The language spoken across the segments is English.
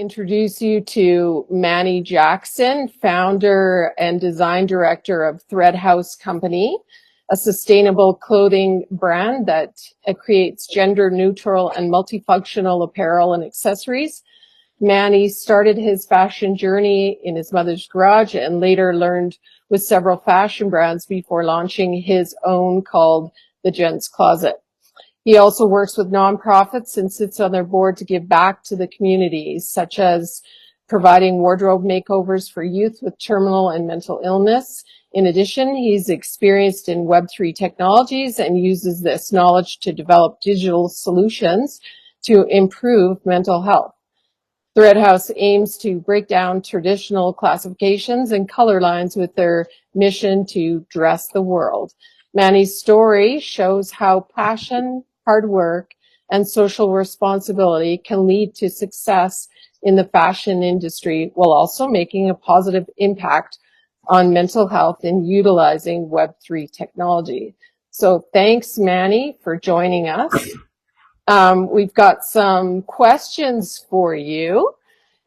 introduce you to Manny Jackson, founder and design director of Thread Haus Company, a sustainable clothing brand that creates gender-neutral and multifunctional apparel and accessories. Manny started his fashion journey in his mother's garage and later learned with several fashion brands before launching his own called the Gent's Closet. He also works with nonprofits and sits on their board to give back to the community, such as providing wardrobe makeovers for youth with terminal and mental illness. In addition, he's experienced in Web3 technologies and uses this knowledge to develop digital solutions to improve mental health. Thread Haus aims to break down traditional classifications and color lines with their mission to dress the world. Manny's story shows how passion, hard work, and social responsibility can lead to success in the fashion industry while also making a positive impact on mental health and utilizing Web3 technology. So thanks, Manny, for joining us. We've got some questions for you.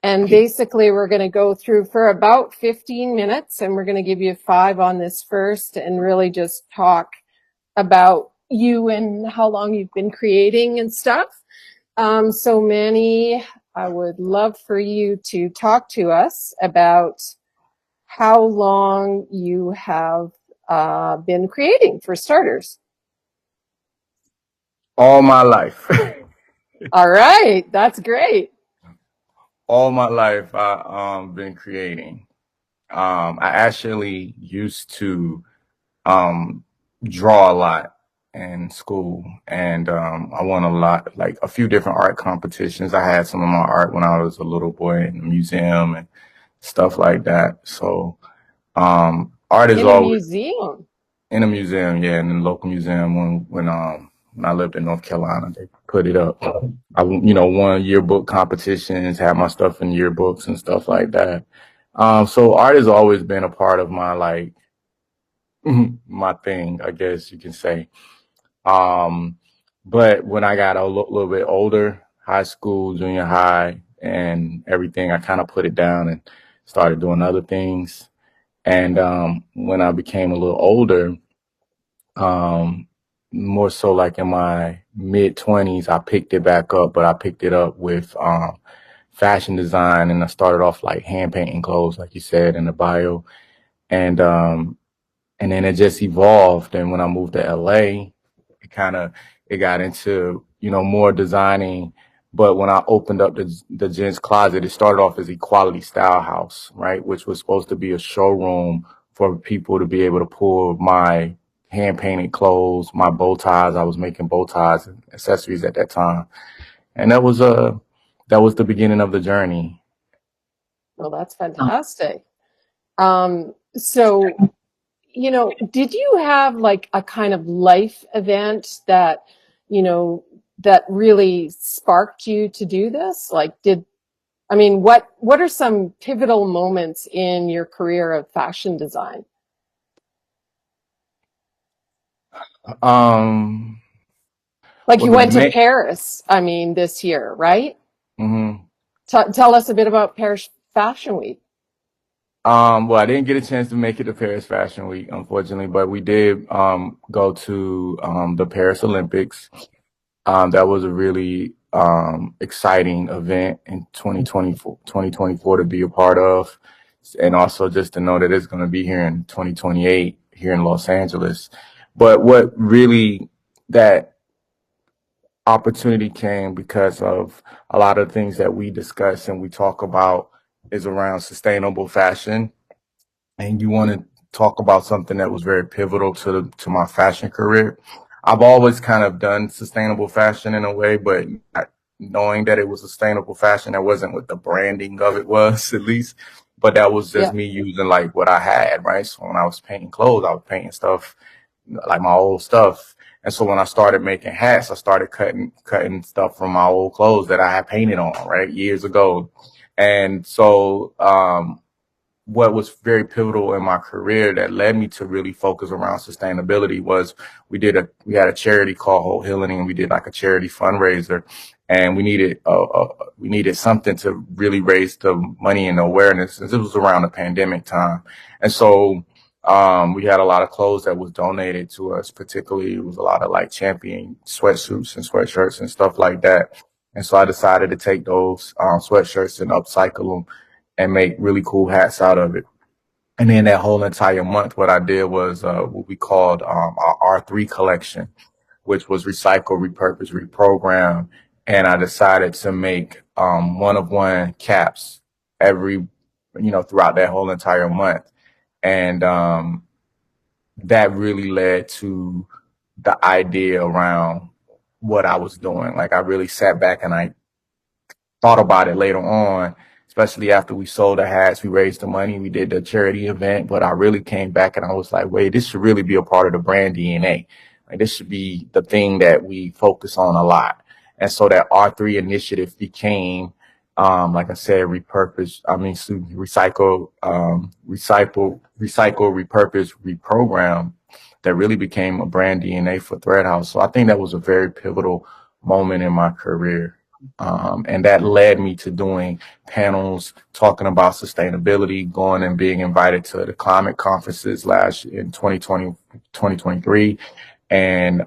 And basically, we're going to go through for about 15 minutes, and we're going to give you 5 on this first and really just talk about you and how long you've been creating and stuff. So Manny, I would love for you to talk to us about how long you have been creating, for starters. All my life. All right, that's great. All my life, I've been creating. I actually used to draw a lot in school, and I won a lot, like a few different art competitions. I had some of my art when I was a little boy in the museum and stuff like that. So art is In a always museum. in a museum, yeah, in the local museum when I lived in North Carolina, they put it up. I won yearbook competitions, had my stuff in yearbooks and stuff like that. So art has always been a part of my my thing, I guess you can say. But when I got a little bit older, high school, junior high, and everything, I kind of put it down and started doing other things. And when I became a little older, more so like in my mid-20s, I picked it back up, but I picked it up with fashion design, and I started off like hand painting clothes, like you said in the bio. And then it just evolved. And when I moved to LA, it got into, more designing. But when I opened up the Gent's Closet, it started off as Equality Style House, right? Which was supposed to be a showroom for people to be able to pull my hand painted clothes, my bow ties. I was making bow ties and accessories at that time. And that was the beginning of the journey. Well, that's fantastic. So, did you have like a kind of life event that, that really sparked you to do this? Like, what are some pivotal moments in your career of fashion design? Um, Like well, you went to Paris, this year, right? mm-hmm. Tell us a bit about Paris Fashion Week. Well, I didn't get a chance to make it to Paris Fashion Week, unfortunately, but we did go to the Paris Olympics. That was a really exciting event in 2024 to be a part of, and also just to know that it's going to be here in 2028 here in Los Angeles. But what really that opportunity came because of a lot of things that we discuss and we talk about is around sustainable fashion. And you want to talk about something that was very pivotal to my fashion career. I've always kind of done sustainable fashion in a way, but not knowing that it was sustainable fashion, that wasn't what the branding of it was, at least. But that was just me using like what I had, right? So when I was painting clothes, I was painting stuff like my old stuff. And so when I started making hats, I started cutting stuff from my old clothes that I had painted on, right, years ago. And so what was very pivotal in my career that led me to really focus around sustainability was we had a charity called Whole Healing, and we did like a charity fundraiser. and we needed something to really raise the money and awareness, since it was around the pandemic time. And so we had a lot of clothes that was donated to us. Particularly, it was a lot of like Champion sweatsuits and sweatshirts and stuff like that. And so I decided to take those sweatshirts and upcycle them and make really cool hats out of it. And then that whole entire month, what I did was what we called our R3 collection, which was recycle, repurpose, reprogram. And I decided to make one of one caps every, throughout that whole entire month. And that really led to the idea around what I was doing. Like, I really sat back and I thought about it later on, especially after we sold the hats, we raised the money, we did the charity event. But I really came back and I was like, wait, this should really be a part of the brand DNA. Like, this should be the thing that we focus on a lot. And so that R3 initiative became, like I said, recycle, repurpose, reprogram, that really became a brand DNA for Thread Haus. So I think that was a very pivotal moment in my career. And that led me to doing panels talking about sustainability, going and being invited to the climate conferences last in 2023, and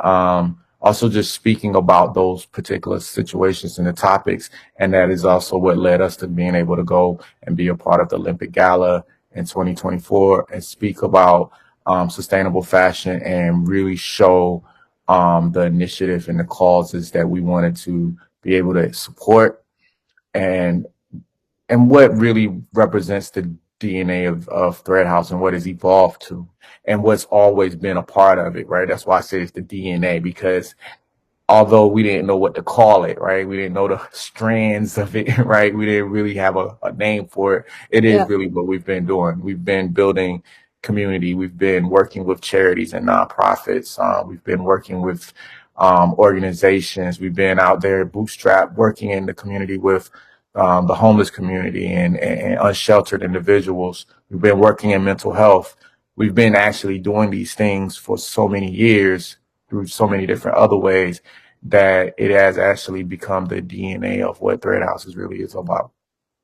also just speaking about those particular situations and the topics. And that is also what led us to being able to go and be a part of the Olympic Gala in 2024 and speak about sustainable fashion and really show the initiative and the causes that we wanted to be able to support, and what really represents the DNA of Thread Haus and what has evolved to and what's always been a part of it, right? That's why I say it's the DNA, because although we didn't know what to call it, right? We didn't know the strands of it, right? We didn't really have a name for it. It is really what we've been doing. We've been building community. We've been working with charities and nonprofits. We've been working with organizations. We've been out there bootstrap working in the community with the homeless community and unsheltered individuals. We've been working in mental health. We've been actually doing these things for so many years through so many different other ways that it has actually become the DNA of what Thread Haus really is about.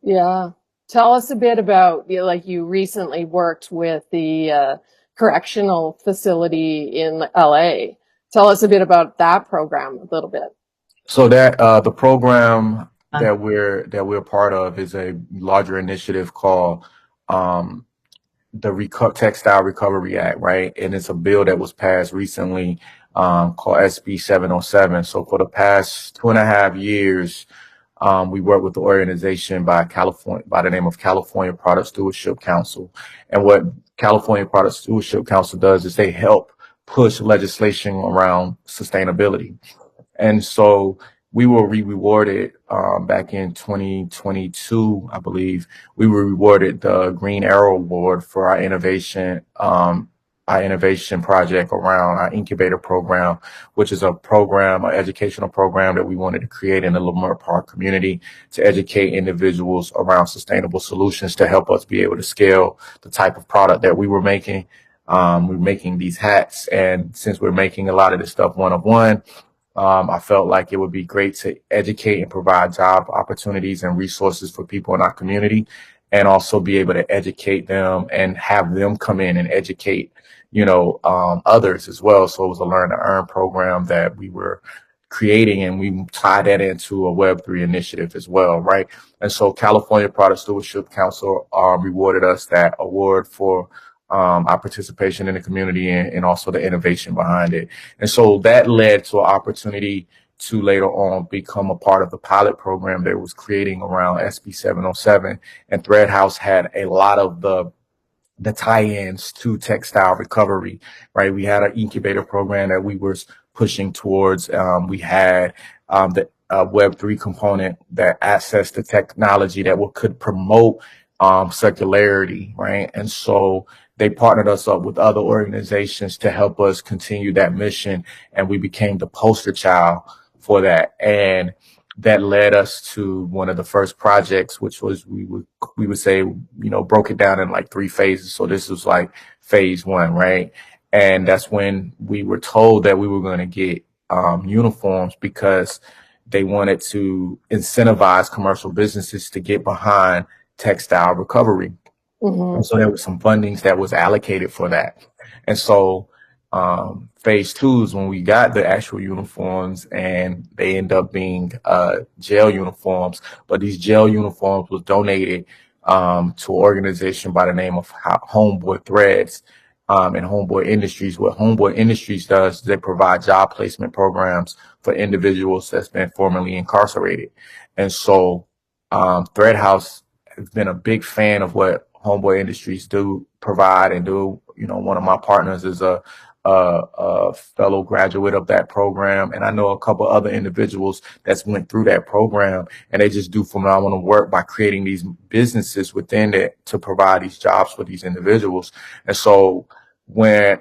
Yeah. Tell us a bit about, like, you recently worked with the correctional facility in LA. Tell us a bit about that program a little bit. So that the program that we're part of is a larger initiative called the Textile Recovery Act, right? And it's a bill that was passed recently called SB 707. So for the past 2.5 years, we work with the organization by the name of California Product Stewardship Council. And what California Product Stewardship Council does is they help push legislation around sustainability. And so we were rewarded back in 2022, I believe. We were rewarded the Green Arrow Award for our innovation project around our incubator program, which is an educational program that we wanted to create in the Leimert Park community to educate individuals around sustainable solutions to help us be able to scale the type of product that we were making. We're making these hats, and since we're making a lot of this stuff one-of-one, I felt like it would be great to educate and provide job opportunities and resources for people in our community, and also be able to educate them and have them come in and educate, others as well. So it was a learn to earn program that we were creating, and we tied that into a Web3 initiative as well, right? And so California Product Stewardship Council rewarded us that award for our participation in the community and also the innovation behind it. And so that led to an opportunity to later on become a part of the pilot program that was creating around SB 707. And Thread Haus had a lot of the tie-ins to textile recovery, right? We had an incubator program that we were pushing towards. We had the Web3 component that accessed the technology that could promote circularity, right? And so they partnered us up with other organizations to help us continue that mission, and we became the poster child for that. And that led us to one of the first projects, which was we would say, broke it down in like 3 phases. So this was like phase 1, right? And that's when we were told that we were going to get uniforms, because they wanted to incentivize commercial businesses to get behind textile recovery. And so there was some fundings that was allocated for that. And so phase two is when we got the actual uniforms, and they end up being jail uniforms. But these jail uniforms was donated to an organization by the name of Homeboy Threads and Homeboy Industries. What Homeboy Industries does, they provide job placement programs for individuals that's been formerly incarcerated. And so Thread Haus has been a big fan of what Homeboy Industries do provide and do. You know, one of my partners is a fellow graduate of that program, and I know a couple other individuals that's went through that program, and they just do phenomenal work by creating these businesses within it to provide these jobs for these individuals. And so when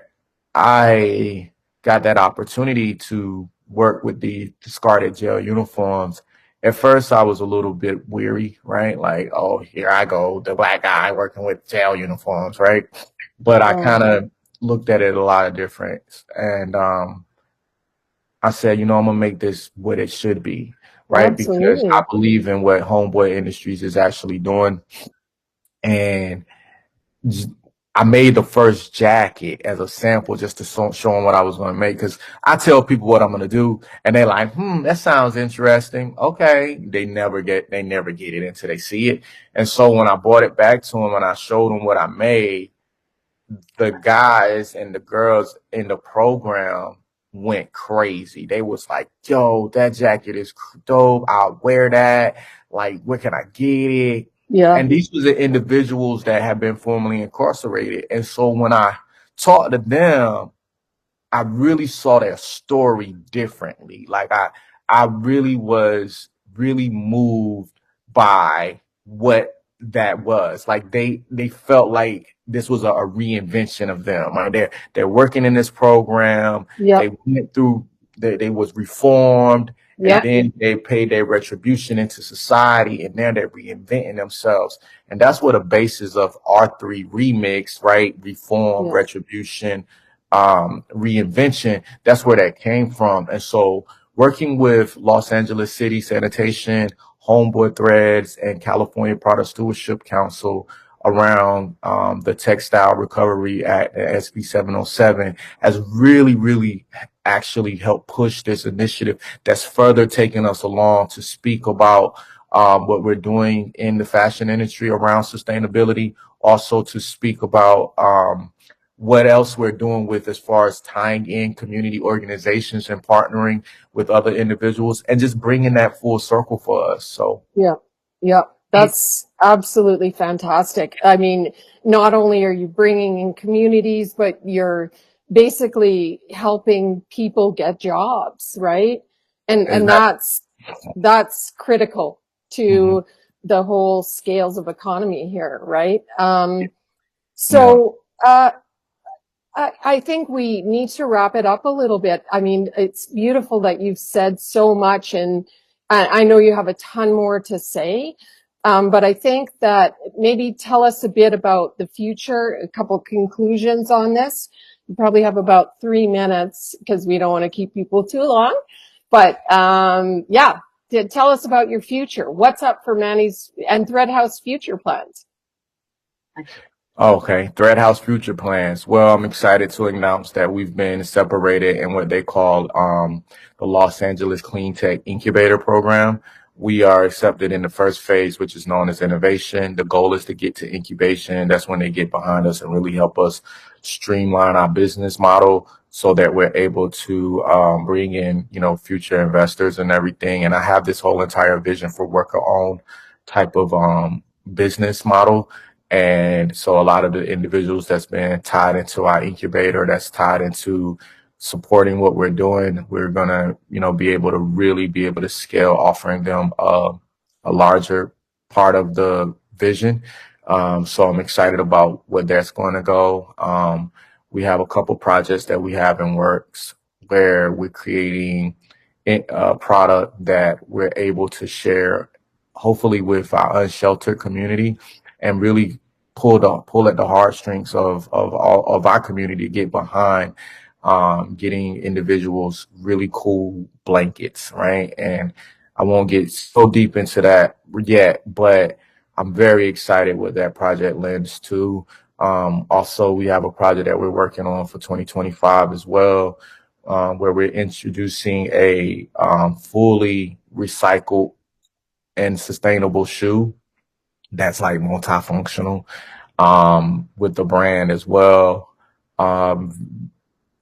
I got that opportunity to work with the discarded jail uniforms, at first I was a little bit weary, right? Like, oh, here I go, the black guy working with jail uniforms, right? But I kind of looked at it a lot of different, and I said, you know, I'm gonna make this what it should be, right? Because I believe in what Homeboy Industries is actually doing. And I made the first jacket as a sample just to show them what I was going to make. Because I tell people what I'm going to do, and they're like, that sounds interesting. Okay. They never get it until they see it. And so when I brought it back to them and I showed them what I made, the guys and the girls in the program went crazy. They was like, yo, that jacket is dope. I'll wear that. Like, where can I get it? Yeah. And these were the individuals that have been formerly incarcerated. And so when I talked to them, I really saw their story differently. Like I really was really moved by what that was. Like they felt like this was a reinvention of them. Like they're working in this program. Yep. They went through, they was reformed. Yep. And then they paid their retribution into society, and now they're reinventing themselves. And that's what the basis of R3 Remix, right? Reform, yes. Retribution, reinvention. That's where that came from. And so working with Los Angeles City Sanitation, Homeboy Threads, and California Product Stewardship Council around the Textile Recovery Act, SB 707, has really, really actually helped push this initiative that's further taking us along to speak about what we're doing in the fashion industry around sustainability, also to speak about what else we're doing with as far as tying in community organizations and partnering with other individuals and just bringing that full circle for us. So yeah. That's absolutely fantastic. I mean, not only are you bringing in communities, but you're basically helping people get jobs, right? And that's critical to the whole scales of economy here, right? I think we need to wrap it up a little bit. I mean, it's beautiful that you've said so much, and I know you have a ton more to say. But I think that maybe tell us a bit about the future, a couple conclusions on this. You probably have about 3 minutes because we don't want to keep people too long. But tell us about your future. What's up for Manny's and Thread Haus future plans? Okay, Thread Haus future plans. Well, I'm excited to announce that we've been separated in what they call the Los Angeles Clean Tech Incubator Program. We are accepted in the first phase, which is known as innovation. The goal is to get to incubation. That's when they get behind us and really help us streamline our business model so that we're able to bring in, future investors and everything. And I have this whole entire vision for worker-owned type of business model. And so a lot of the individuals that's been tied into our incubator, that's tied into supporting what we're doing, we're going to, be able to scale, offering them a larger part of the vision. So I'm excited about where that's going to go. We have a couple projects that we have in works where we're creating a product that we're able to share, hopefully with our unsheltered community, and really pull at the heartstrings of all of our community to get behind getting individuals really cool blankets, right? And I won't get so deep into that yet, but I'm very excited with that project lens too. Also, we have a project that we're working on for 2025 as well, where we're introducing a fully recycled and sustainable shoe that's like multifunctional with the brand as well. Um,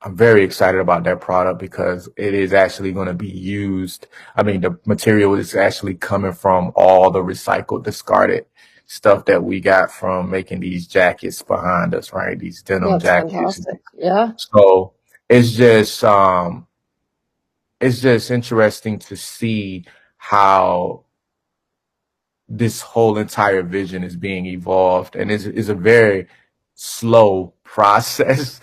I'm very excited about that product because it is actually going to be used. I mean, the material is actually coming from all the recycled, discarded stuff that we got from making these jackets behind us, right? These denim That's jackets. fantastic. Yeah. So it's just interesting to see how this whole entire vision is being evolved, and is a very slow process.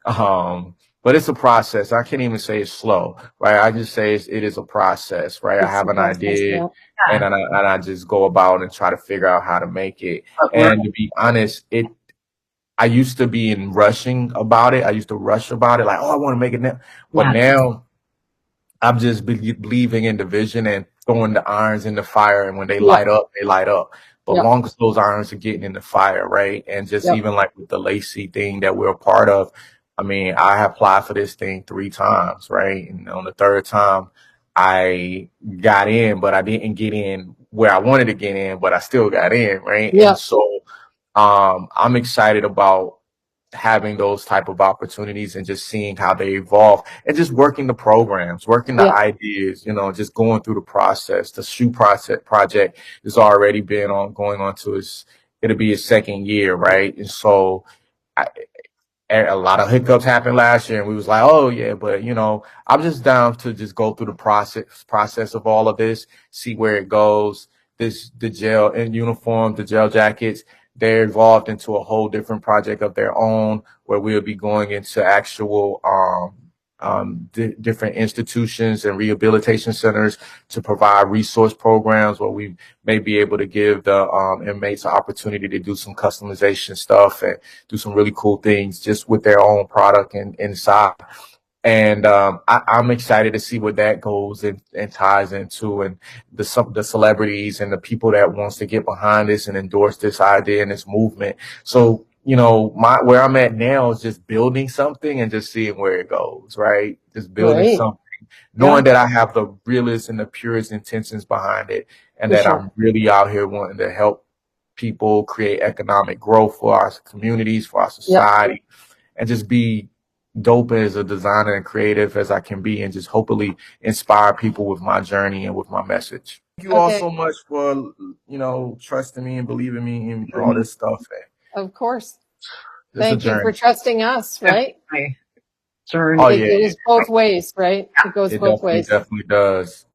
But it's a process. I can't even say it's slow, right? I just say it is a process, right? I It's have a an process. idea, Yeah. and I just go about and try to figure out how to make it. And to be honest, I used to be in rushing about it. I used to rush about it, like, oh, I want to make it now. But now I'm just believing in the vision and throwing the irons in the fire. And when they Yeah. light up, they light up. But Yeah. long as those irons are getting in the fire, right? And just Yep. even like with the Lacey thing that we're a part of, I mean, I have applied for this thing 3 times, right? And on the third time, I got in, but I didn't get in where I wanted to get in, but I still got in, right? Yeah. And so I'm excited about having those type of opportunities and just seeing how they evolve and just working the programs, working the Yeah. ideas, just going through the process. The shoe process project has already been going on to it'll be its second year, right? And so I, a lot of hiccups happened last year and we was like, oh yeah, but I'm just down to just go through the process of all of this, see where it goes. The gel and uniform, the gel jackets, they're evolved into a whole different project of their own where we'll be going into actual different institutions and rehabilitation centers to provide resource programs where we may be able to give the inmates an opportunity to do some customization stuff and do some really cool things just with their own product and inside. And I'm excited to see what that goes and ties into, and the celebrities and the people that wants to get behind this and endorse this idea and this movement. So where I'm at now is just building something and just seeing where it goes, right? Just building Great. something, Yeah. knowing that I have the realest and the purest intentions behind it, and For that sure. I'm really out here wanting to help people create economic growth for our communities, for our Yep. society, and just be dope as a designer and creative as I can be, and just hopefully inspire people with my journey and with my message. Thank you all Okay. so much for trusting me and believing me in all this stuff. Of course. It's a Thank you for journey. trusting us, right? Journey. Oh It yeah, is both ways, right? It goes it both ways. definitely does.